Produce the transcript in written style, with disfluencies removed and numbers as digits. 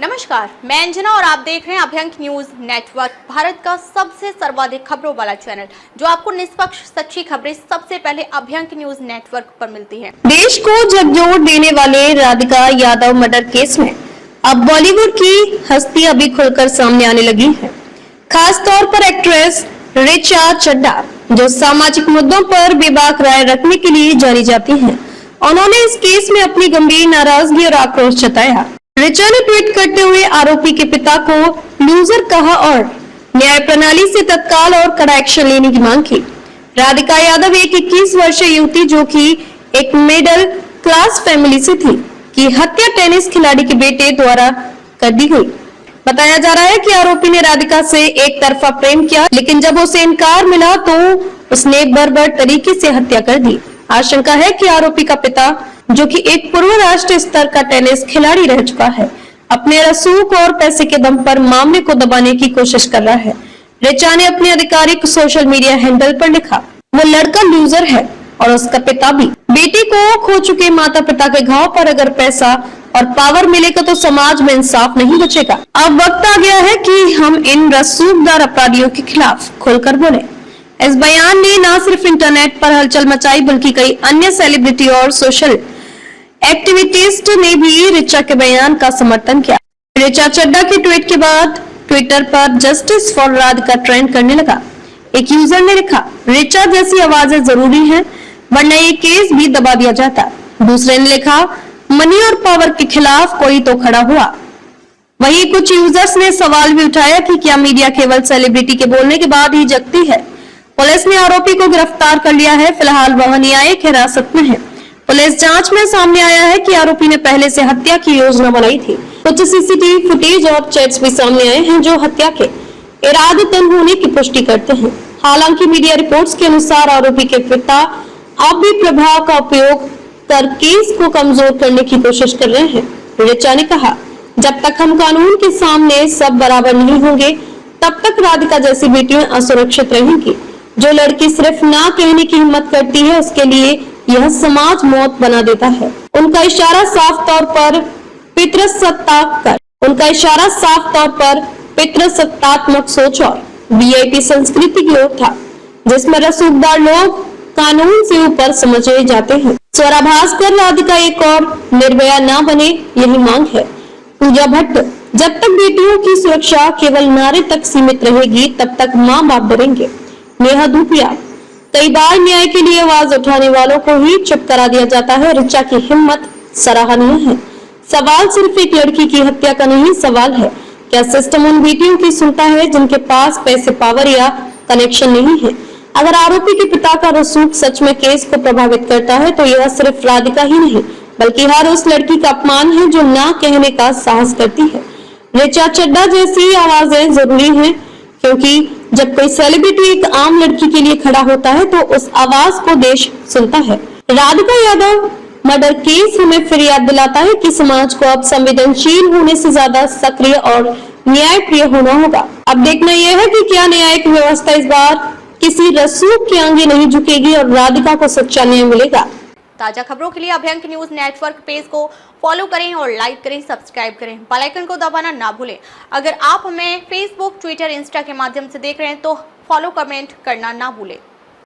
नमस्कार, मैं अंजना और आप देख रहे हैं अभ्यंक न्यूज नेटवर्क, भारत का सबसे सर्वाधिक खबरों वाला चैनल, जो आपको निष्पक्ष सच्ची खबरें सबसे पहले अभ्यंक न्यूज नेटवर्क पर मिलती हैं। देश को झकझोर देने वाले राधिका यादव मर्डर केस में अब बॉलीवुड की हस्तियां भी खुलकर सामने आने लगी है। खास तौर पर एक्ट्रेस ऋचा चड्ढा, जो सामाजिक मुद्दों पर बेबाक राय रखने के लिए जानी जाती हैं, उन्होंने इस केस में अपनी गंभीर नाराजगी और आक्रोश जताया। ऋचा ने ट्वीट करते हुए आरोपी के पिता को लूजर कहा और न्याय प्रणाली से तत्काल और कड़ा एक्शन लेने की मांग की। राधिका यादव एक 21 वर्षीय युवती, जो कि एक मिडिल क्लास फैमिली से थी, की हत्या टेनिस खिलाड़ी के बेटे द्वारा कर दी गई। बताया जा रहा है कि आरोपी ने राधिका से एक तरफा प्रेम किया, लेकिन जब उसे इनकार मिला तो उसने बर्बर तरीके से हत्या कर दी। आशंका है कि आरोपी का पिता, जो कि एक पूर्व राष्ट्रीय स्तर का टेनिस खिलाड़ी रह चुका है, अपने रसूख और पैसे के दम पर मामले को दबाने की कोशिश कर रहा है। ऋचा ने अपने आधिकारिक सोशल मीडिया हैंडल पर लिखा, वो लड़का लूजर है और उसका पिता भी। बेटी को खो चुके माता पिता के घाव पर अगर पैसा और पावर मिलेगा तो समाज में इंसाफ नहीं बचेगा। अब वक्त आ गया है कि हम इन रसूखदार अपराधियों के खिलाफ खुलकर बोले। इस बयान ने न सिर्फ इंटरनेट पर हलचल मचाई, बल्कि कई अन्य सेलिब्रिटी और सोशल एक्टिविस्ट ने भी ऋचा के बयान का समर्थन किया। ऋचा चड्ढा के ट्वीट के बाद ट्विटर पर जस्टिस फॉर राधिका ट्रेंड करने लगा। एक यूजर ने लिखा, ऋचा जैसी आवाजें जरूरी हैं, वरना ये केस भी दबा दिया जाता। दूसरे ने लिखा, मनी और पावर के खिलाफ कोई तो खड़ा हुआ। वहीं कुछ यूजर्स ने सवाल भी उठाया कि क्या मीडिया केवल सेलिब्रिटी के बोलने के बाद ही जगती है। पुलिस ने आरोपी को गिरफ्तार कर लिया है। फिलहाल वह न्यायिक हिरासत में है। पुलिस जांच में सामने आया है कि आरोपी ने पहले से हत्या की योजना बनाई थी। कुछ सीसीटीवी फुटेज और चैट्स भी सामने आए हैं, जो हत्या के इरादतन होने की पुष्टि करते हैं। हालांकि मीडिया रिपोर्ट्स के अनुसार आरोपी के पिता अब भी प्रभाव का उपयोग कर केस को कमजोर करने की कोशिश कर रहे हैं। ऋचा ने कहा, जब तक हम कानून के सामने सब बराबर नहीं होंगे, तब तक राधिका जैसी बेटियां असुरक्षित रहेंगी। जो लड़की सिर्फ ना कहने की हिम्मत करती है, उसके लिए यह समाज मौत बना देता है। उनका इशारा साफ तौर पर पितृसत्तात्मक सोच और वीआईपी संस्कृति की ओर था, जिसमें रसूखदार लोग कानून से ऊपर समझे जाते हैं। स्वरा भास्कर, राधिका एक और निर्भया ना बने, यही मांग है। पूजा भट्ट, जब तक बेटियों की सुरक्षा केवल नारे तक सीमित रहेगी, तब तक माँ बाप डरेंगे। नेहा धूपिया, कई बार न्याय के लिए आवाज उठाने वालों को ही चुप करा दिया जाता है। ऋचा की हिम्मत सराहनीय है। सवाल सिर्फ एक लड़की की हत्या का नहीं, सवाल है क्या सिस्टम उन बेटियों की सुनता है जिनके पास पैसे, पावर या कनेक्शन नहीं है। अगर आरोपी के पिता का रसूख सच में केस को प्रभावित करता है, तो यह सिर्फ राधिका ही नहीं, बल्कि हर उस लड़की का अपमान है जो ना कहने का साहस करती है। ऋचा चड्ढा जैसी आवाजें जरूरी हैं, क्योंकि जब कोई सेलिब्रिटी एक आम लड़की के लिए खड़ा होता है, तो उस आवाज को देश सुनता है। राधिका यादव मर्डर केस हमें फिर याद दिलाता है कि समाज को अब संवेदनशील होने से ज्यादा सक्रिय और न्यायप्रिय होना होगा। अब देखना यह है कि क्या न्यायिक व्यवस्था इस बार किसी रसूख के आगे नहीं झुकेगी और राधिका को सच्चा न्याय मिलेगा। ताजा खबरों के लिए अभ्यंक न्यूज नेटवर्क पेज को फॉलो करें और लाइक करें, सब्सक्राइब करें, बेल आइकन को दबाना ना भूलें। अगर आप हमें फेसबुक, ट्विटर, इंस्टा के माध्यम से देख रहे हैं तो फॉलो, कमेंट करना ना भूलें।